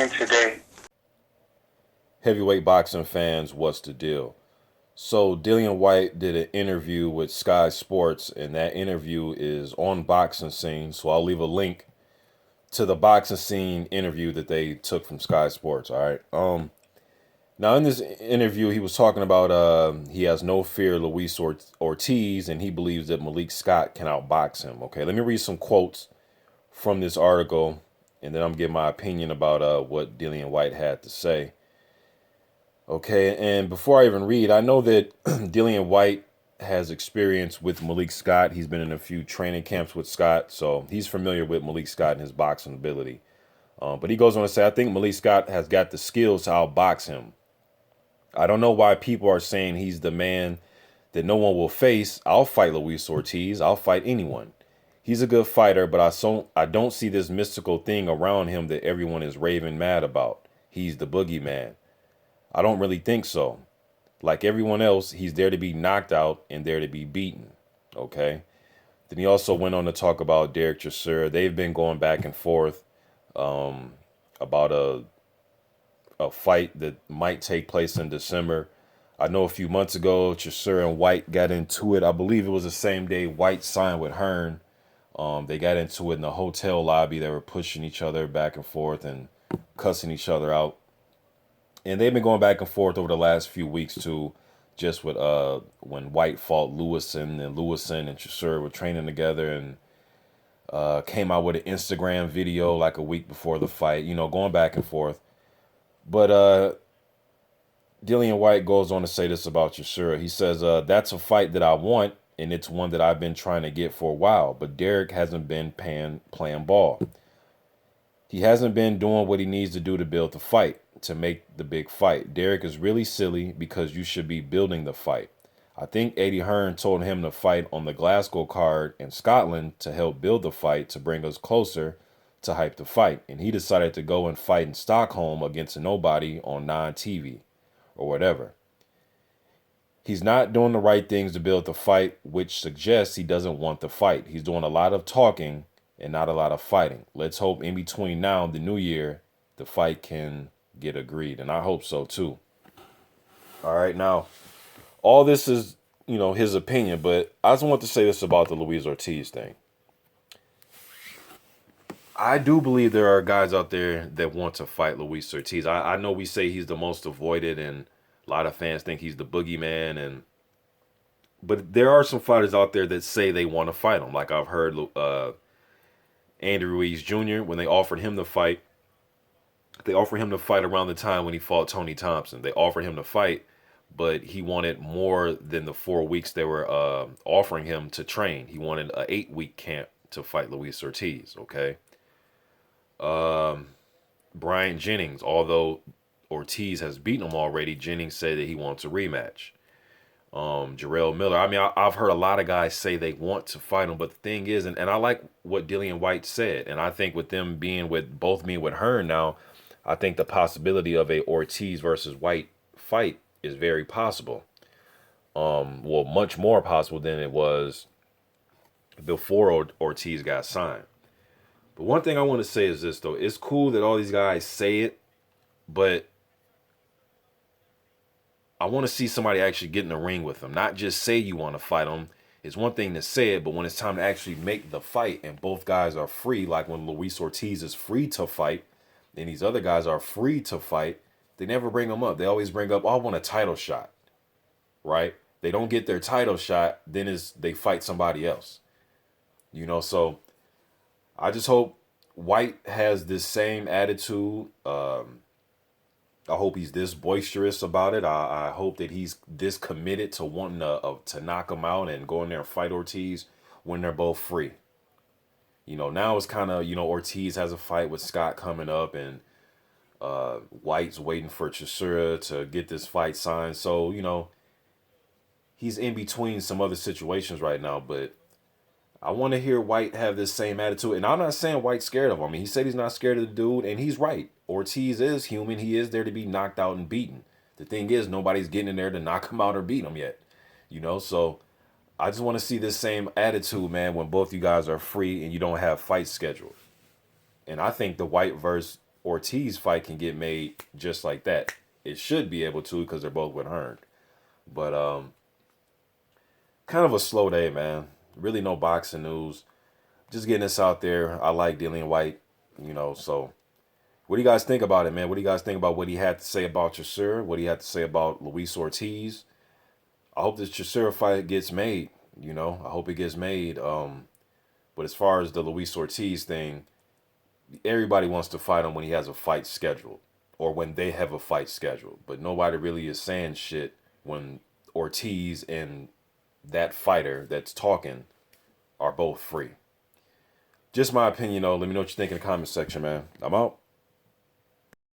doing today? Heavyweight boxing fans, what's the deal? So Dillian Whyte did an interview with Sky Sports, and that interview is on Boxing Scene. So I'll leave a link to the Boxing Scene interview that they took from Sky Sports. All right. Now in this interview, he was talking about he has no fear of Luis Ortiz, and he believes that Malik Scott can outbox him. Okay, let me read some quotes from this article, and then I'm gonna give my opinion about what Dillian Whyte had to say. Okay, and before I even read, I know that Dillian Whyte has experience with Malik Scott. He's been in a few training camps with Scott, so he's familiar with Malik Scott and his boxing ability. But he goes on to say, I think Malik Scott has got the skills to outbox him. I don't know why people are saying he's the man that no one will face. I'll fight Luis Ortiz. I'll fight anyone. He's a good fighter, but I don't see this mystical thing around him that everyone is raving mad about. He's the boogeyman. I don't really think so. Like everyone else, he's there to be knocked out and there to be beaten. Okay. Then he also went on to talk about DERECK CHISORA. They've been going back and forth about a fight that might take place in December. I know a few months ago, Chisora and Whyte got into it. I believe it was the same day Whyte signed with Hearn. They got into it in the hotel lobby. They were pushing each other back and forth and cussing each other out. And they've been going back and forth over the last few weeks too, just with when Whyte fought Lewison and Chisora were training together and came out with an Instagram video like a week before the fight, going back and forth. But Dillian Whyte goes on to say this about Chisora. He says, that's a fight that I want, and it's one that I've been trying to get for a while, but DERECK hasn't been playing ball. He hasn't been doing what he needs to do to build the fight, to make the big fight. DERECK is really silly because you should be building the fight. I think Eddie Hearn told him to fight on the Glasgow card in Scotland to help build the fight, to bring us closer, to hype the fight. And he decided to go and fight in Stockholm against a nobody on non-TV or whatever. He's not doing the right things to build the fight, which suggests he doesn't want the fight. He's doing a lot of talking and not a lot of fighting. Let's hope in between now and the new year, the fight can get agreed. And I hope so too. All right. Now, all this is, his opinion, but I just want to say this about the Luis Ortiz thing. I do believe there are guys out there that want to fight Luis Ortiz. I know we say he's the most avoided, and a lot of fans think he's the boogeyman, but there are some fighters out there that say they want to fight him. Like I've heard Andy Ruiz Jr., when they offered him the fight, they offered him to fight around the time when he fought Tony Thompson. They offered him to fight, but he wanted more than the 4 weeks they were offering him to train. He wanted an 8-week camp to fight Luis Ortiz, okay? Brian Jennings, although Ortiz has beaten him already, Jennings said that he wants a rematch. Jarrell Miller. I mean, I've heard a lot of guys say they want to fight him, but the thing is, and I like what Dillian Whyte said, and I think with them being with Hearn now, I think the possibility of a Ortiz versus Whyte fight is very possible. Well, much more possible than it was before Ortiz got signed. But one thing I want to say is this, though. It's cool that all these guys say it, but I want to see somebody actually get in the ring with them. Not just say you want to fight them. It's one thing to say it, but when it's time to actually make the fight and both guys are free, like when Luis Ortiz is free to fight and these other guys are free to fight, they never bring them up. They always bring up, oh, I want a title shot, right? They don't get their title shot, then they fight somebody else. So I just hope Whyte has this same attitude. I hope he's this boisterous about it. I hope that he's this committed to wanting to knock him out and go in there and fight Ortiz when they're both free. Now it's kind of, Ortiz has a fight with Scott coming up, and Whyte's waiting for Chisora to get this fight signed. So, he's in between some other situations right now, but I want to hear Whyte have this same attitude. And I'm not saying Whyte's scared of him. I mean, he said he's not scared of the dude, and he's right. Ortiz is human. He is there to be knocked out and beaten. The thing is, nobody's getting in there to knock him out or beat him yet. So I just want to see this same attitude, man, when both you guys are free and you don't have fights scheduled. And I think the Whyte versus Ortiz fight can get made just like that. It should be able to because they're both with Hearn. But kind of a slow day, man. Really no boxing news. Just getting this out there. I like Dillian Whyte, so what do you guys think about it, man? What do you guys think about what he had to say about CHISORA? What he had to say about Luis Ortiz? I hope this CHISORA fight gets made, I hope it gets made. But as far as the Luis Ortiz thing, everybody wants to fight him when he has a fight scheduled or when they have a fight scheduled. But nobody really is saying shit when Ortiz and that fighter that's talking are both free. Just my opinion, though. Let me know what you think in the comment section, man. I'm out.